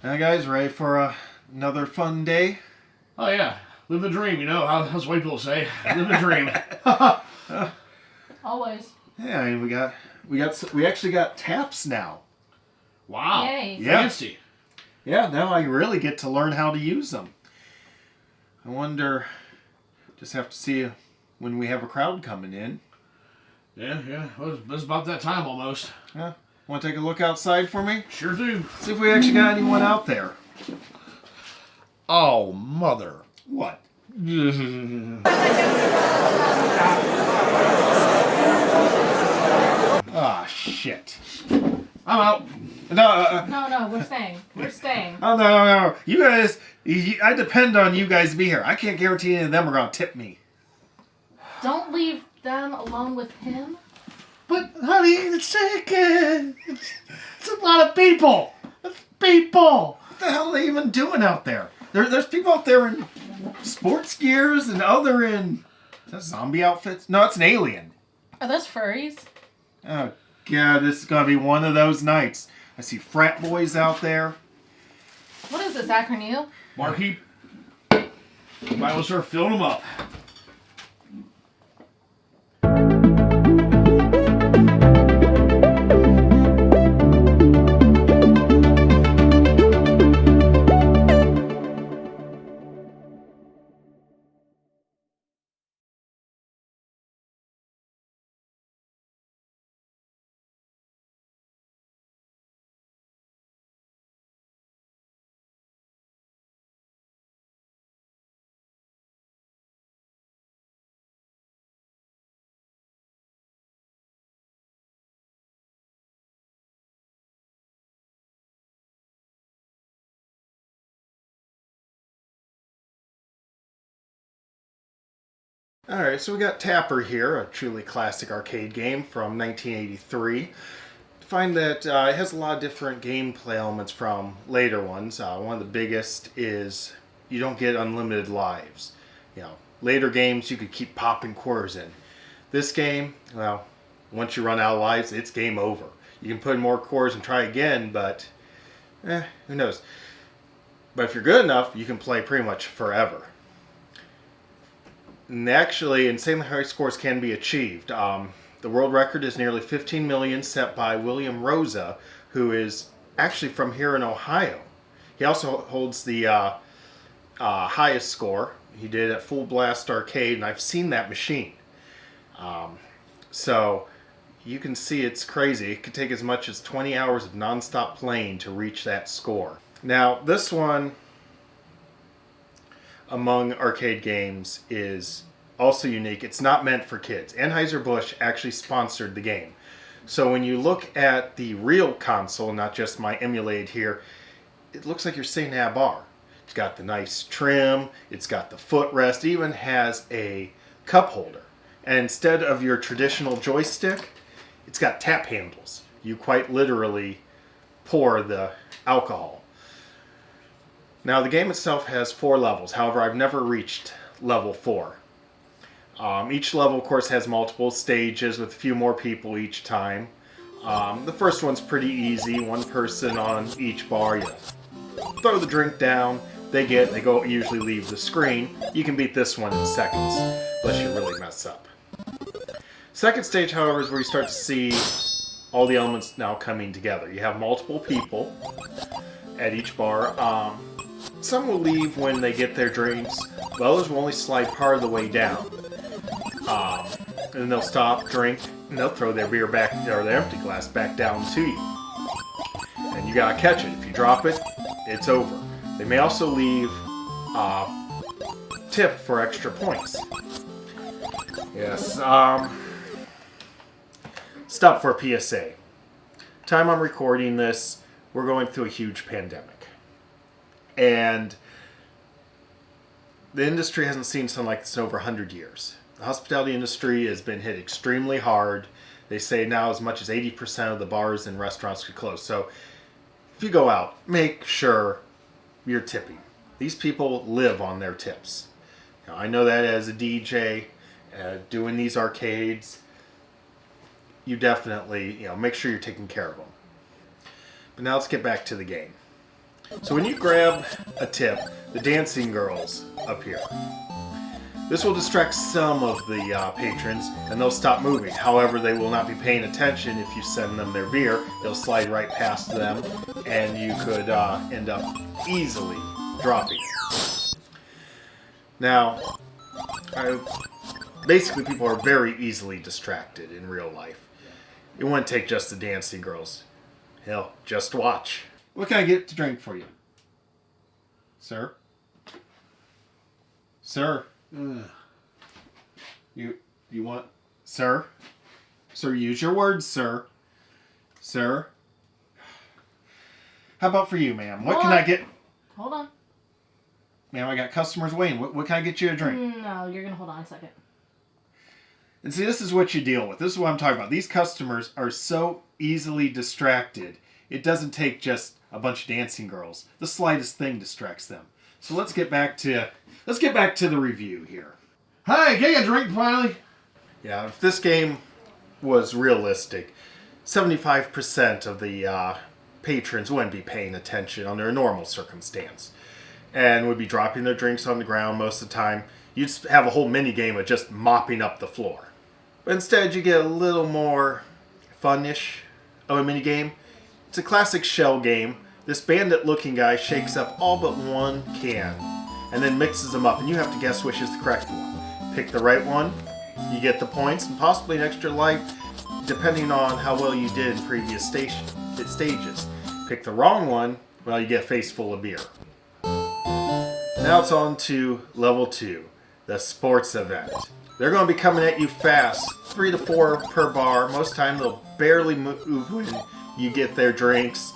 Now, guys, ready for another fun day? Oh yeah, live the dream. You know how's white people say, live the dream. Always. Yeah, I mean, we actually got taps now. Wow, Yay. Yeah. fancy. Yeah, now I really get to learn how to use them. I wonder, just have to see when we have a crowd coming in. Yeah. Well, it's about that time almost. Yeah, want to take a look outside for me? Sure do. See if we actually got anyone out there. Oh, mother. What? Ah, shit. I'm out. No, No, we're staying. We're staying. oh, no. You guys, I depend on you guys to be here. I can't guarantee any of them are going to tip me. Don't leave them alone with him. But honey, it's a lot of people. People. What the hell are they even doing out there? There's people out there in sports gears and other in... Is that zombie outfits? No, it's an alien. Are those furries? Oh, God, this is going to be one of those nights. I see frat boys out there. What is this, ARTiQ? Marky, might want to start filling them up. Alright, so we got Tapper here, a truly classic arcade game from 1983. Find that it has a lot of different gameplay elements from later ones. One of the biggest is you don't get unlimited lives. You know, later games you could keep popping quarters in. This game, well, once you run out of lives, it's game over. You can put in more quarters and try again, but who knows. But if you're good enough, you can play pretty much forever. And actually, insanely high scores can be achieved. The world record is nearly 15 million, set by William Rosa, who is actually from here in Ohio. He also holds the highest score. He did at Full Blast Arcade, and I've seen that machine. So you can see it's crazy. It could take as much as 20 hours of non-stop playing to reach that score. Now, this one, among arcade games, is also unique. It's not meant for kids. Anheuser-Busch actually sponsored the game. So when you look at the real console, not just my emulated here, it looks like you're sitting at a bar. It's got the nice trim, it's got the footrest, it even has a cup holder. And instead of your traditional joystick, it's got tap handles. You quite literally pour the alcohol. Now, the game itself has 4 levels. However, I've never reached level 4. Each level, of course, has multiple stages with a few more people each time. The first one's pretty easy. One person on each bar. You throw the drink down. They go usually leave the screen. You can beat this one in seconds, unless you really mess up. Second stage, however, is where you start to see all the elements now coming together. You have multiple people at each bar. Some will leave when they get their drinks, but others will only slide part of the way down. And then they'll stop, drink, and they'll throw their beer back, or their empty glass back down to you. And you gotta catch it. If you drop it, it's over. They may also leave tip for extra points. Yes, stop for a PSA. Time I'm recording this, we're going through a huge pandemic. And the industry hasn't seen something like this in over 100 years. The hospitality industry has been hit extremely hard. They say now as much as 80% of the bars and restaurants could close. So if you go out, make sure you're tipping. These people live on their tips. Now, I know that as a DJ, doing these arcades, you definitely, make sure you're taking care of them. But now let's get back to the game. So when you grab a tip, the dancing girls appear. This will distract some of the patrons, and they'll stop moving. However, they will not be paying attention if you send them their beer. They'll slide right past them, and you could end up easily dropping it. Now, basically people are very easily distracted in real life. It wouldn't take just the dancing girls. Hell, just watch. What can I get to drink for you? Sir? Sir? You want... Sir? Sir, use your words, sir. Sir? How about for you, ma'am? What can I get... Hold on. Ma'am, I got customers waiting. What can I get you a drink? No, you're going to hold on a second. And see, this is what you deal with. This is what I'm talking about. These customers are so easily distracted. It doesn't take just a bunch of dancing girls. The slightest thing distracts them. So let's get back to the review here. Hi, can I get a drink finally? Yeah, if this game was realistic, 75% of the patrons wouldn't be paying attention under a normal circumstance, and would be dropping their drinks on the ground most of the time. You'd have a whole mini game of just mopping up the floor. But instead, you get a little more fun-ish of a mini game. It's a classic shell game. This bandit-looking guy shakes up all but one can, and then mixes them up, and you have to guess which is the correct one. Pick the right one, you get the points, and possibly an extra life, depending on how well you did in previous stages. Pick the wrong one, well, you get a face full of beer. Now it's on to level 2, the sports event. They're going to be coming at you fast, 3 to 4 per bar. Most time they'll barely move when you get their drinks,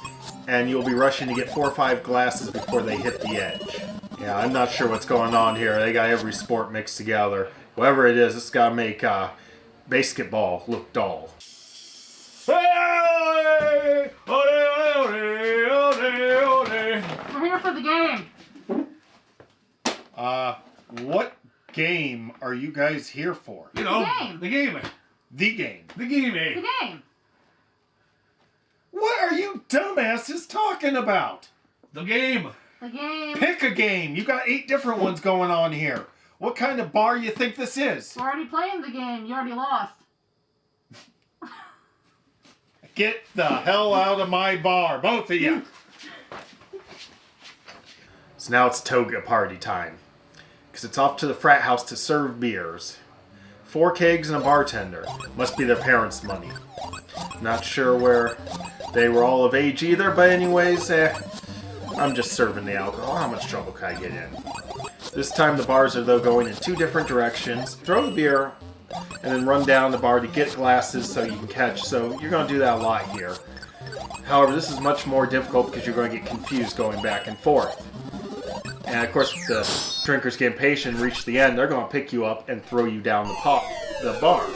and you'll be rushing to get 4 or 5 glasses before they hit the edge. Yeah, I'm not sure what's going on here. They got every sport mixed together. Whatever it is, it's got to make basketball look dull. Hey! Ole, ole, ole, ole. We're here for the game. What game are you guys here for? You know, The game. The game. The game, eh? The game. What are you dumbasses talking about? The game. The game. Pick a game. You got 8 different ones going on here. What kind of bar you think this is? We're already playing the game. You already lost. Get the hell out of my bar, both of you. So now it's toga party time. Because it's off to the frat house to serve beers. 4 kegs and a bartender. Must be their parents' money. Not sure where they were all of age either, but anyways, I'm just serving the alcohol. How much trouble can I get in? This time the bars are, though, going in 2 different directions. Throw the beer, and then run down the bar to get glasses so you can catch. So you're going to do that a lot here. However, this is much more difficult because you're going to get confused going back and forth. And of course, the drinkers get impatient and reach the end. They're going to pick you up and throw you down the bar.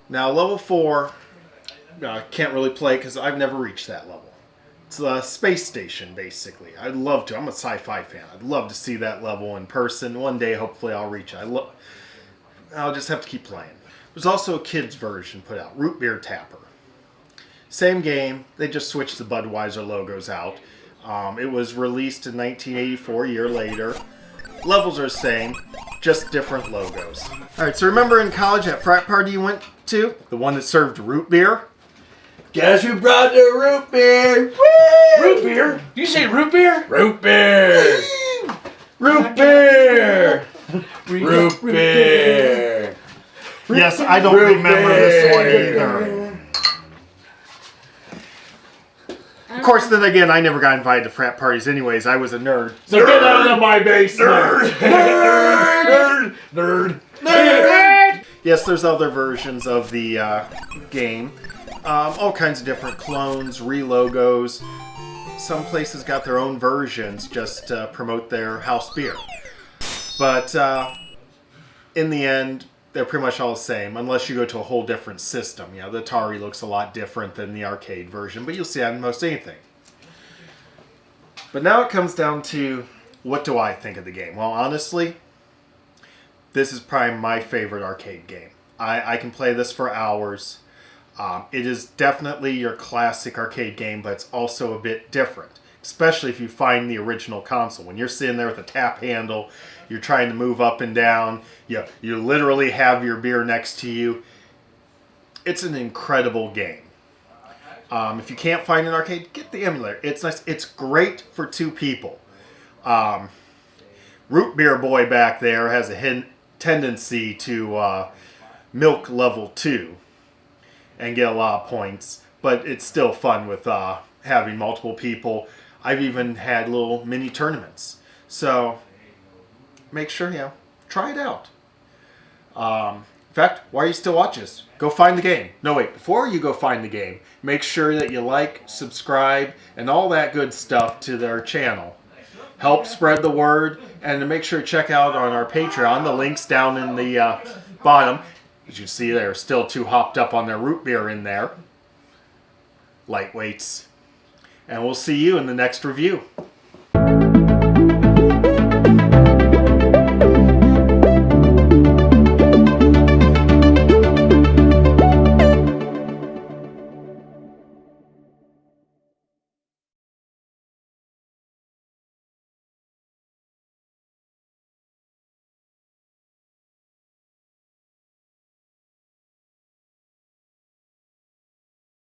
Now, level 4, can't really play because I've never reached that level. It's the space station, basically. I'd love to. I'm a sci-fi fan. I'd love to see that level in person. One day, hopefully, I'll reach it. I'll just have to keep playing. There's also a kid's version put out, Root Beer Tapper. Same game. They just switched the Budweiser logos out. It was released in 1984, a year later. Levels are the same, just different logos. Alright, so remember in college that frat party you went to? The one that served root beer? Guess who brought the root beer? Woo! Root beer? Do you say root beer? Root beer! Root beer! Root beer! Yes, I don't remember this one either. Of course, then again, I never got invited to frat parties anyways. I was a nerd. So get out of my basement! Nerd! Nerd! Nerd! Yes, there's other versions of the game. All kinds of different clones, re-logos. Some places got their own versions just to promote their house beer. But in the end, they're pretty much all the same, unless you go to a whole different system. You know, the Atari looks a lot different than the arcade version, but you'll see that in most anything. But now it comes down to, what do I think of the game? Well, honestly, this is probably my favorite arcade game. I can play this for hours. It is definitely your classic arcade game, but it's also a bit different, especially if you find the original console. When you're sitting there with a tap handle, you're trying to move up and down, you literally have your beer next to you. It's an incredible game. If you can't find an arcade, get the emulator. It's nice. It's great for 2 people. Root Beer Boy back there has a tendency to milk level 2 and get a lot of points, but it's still fun with having multiple people. I've even had little mini tournaments. So make sure, try it out. In fact, why are you still watching this? Go find the game. No, wait, before you go find the game, make sure that you like, subscribe, and all that good stuff to their channel. Help spread the word, and to make sure to check out on our Patreon. The link's down in the bottom. As you see, they're still too hopped up on their root beer in there. Lightweights. And we'll see you in the next review.